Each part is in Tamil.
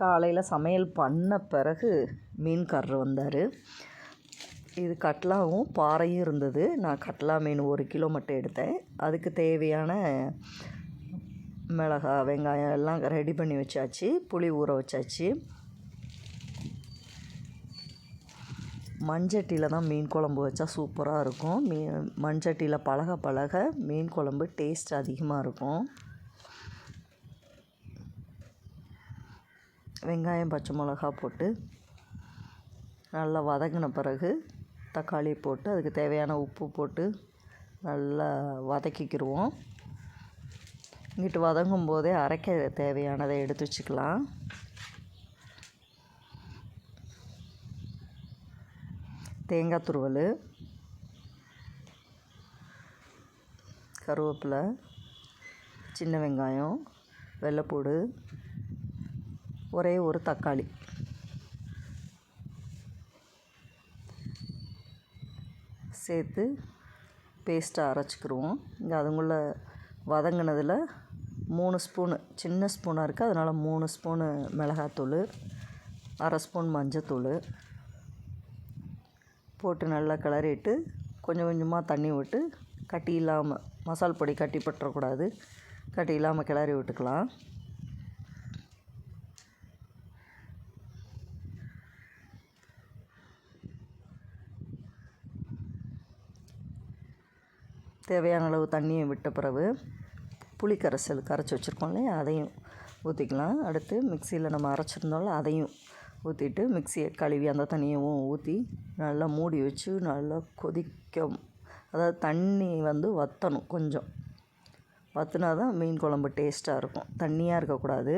காலையில் சமையல் பண்ண பிறகு மீன்காரர் வந்தார். இது கட்லாவும் பாறையும் இருந்தது. நான் கட்லா மீன் 1 கிலோ மட்டும் எடுத்தேன். அதுக்கு தேவையான மிளகாய், வெங்காயம் எல்லாம் ரெடி பண்ணி வச்சாச்சு. புளி ஊற வச்சாச்சு. மண்சட்டியில் தான் மீன் குழம்பு வச்சா சூப்பராக இருக்கும். மண்சட்டியில் பழக பழக மீன் குழம்பு டேஸ்ட் அதிகமாக இருக்கும். வெங்காயம், பச்சை மிளகா போட்டு நல்லா வதங்கின பிறகு தக்காளி போட்டு அதுக்கு தேவையான உப்பு போட்டு நல்லா வதக்கிக்கிடுவோம். இங்கிட்டு வதங்கும் போதே அரைக்க தேவையானதை எடுத்து வச்சுக்கலாம். தேங்காய் துருவல், கருவேப்பிலை, சின்ன வெங்காயம், வெள்ளைப்பூடு, ஒரே ஒரு தக்காளி சேர்த்து பேஸ்ட்டாக அரைச்சிக்கிடுவோம். இங்கே அதுங்குள்ளே வதங்கினதில் 3 ஸ்பூனு, சின்ன ஸ்பூனாக இருக்குது அதனால் 3 ஸ்பூனு மிளகாத்தூள், 1/2 ஸ்பூன் மஞ்சத்தூள் போட்டு நல்லா கிளறிட்டு கொஞ்சம் கொஞ்சமாக தண்ணி விட்டு கட்டி இல்லாமல், மசால் பொடி கட்டி பற்றக்கூடாது, கட்டி இல்லாமல் கிளறி விட்டுக்கலாம். தேவையான அளவு தண்ணியை விட்ட பிறகு புளி கரைச்சி வச்சுருக்கோம் இல்லையா, அதையும் ஊற்றிக்கலாம். அடுத்து மிக்சியில் நம்ம அரைச்சிருந்தோம்ல அதையும் ஊற்றிட்டு மிக்சியை கழுவி அந்த தண்ணியவும் ஊற்றி நல்லா மூடி வச்சு நல்லா கொதிக்க, அதாவது தண்ணி வற்றணும். கொஞ்சம் வற்றினா தான் மீன் குழம்பு டேஸ்ட்டாக இருக்கும். தண்ணியாக இருக்கக்கூடாது.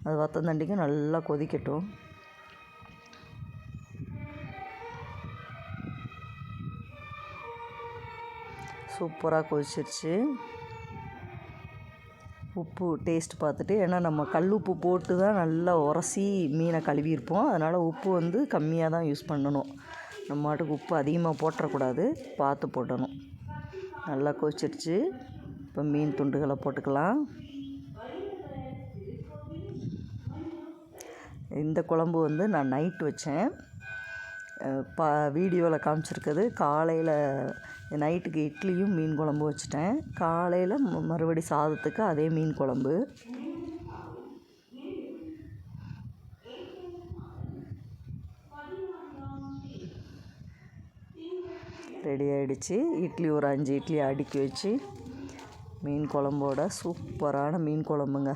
அது வற்றந்தண்டிக்கு நல்லா கொதிக்கட்டும். சூப்பராக கொதிச்சிருச்சு. உப்பு டேஸ்ட் பார்த்துட்டு, ஏன்னா நம்ம கல் உப்பு போட்டு தான் நல்லா உரசி மீனை கழுவியிருப்போம். அதனால் உப்பு கம்மியாக தான் யூஸ் பண்ணணும். நம்ம மாட்டுக்கு உப்பு அதிகமாக போட்டுறக்கூடாது, பார்த்து போடணும். நல்லா கொதிச்சிருச்சு. இப்போ மீன் துண்டுகளை போட்டுக்கலாம். இந்த குழம்பு நான் நைட்டு வச்சேன். வீடியோவில் காமிச்சிருக்குது காலையில். நைட்டுக்கு இட்லியும் மீன் குழம்பு வச்சுட்டேன். காலையில் மறுபடி சாதத்துக்கு அதே மீன் குழம்பு. ரெடி ஆகிடுச்சு. இட்லி ஒரு 5 இட்லி அடுக்கி வச்சு மீன் குழம்போட சூப்பரான மீன் குழம்புங்க.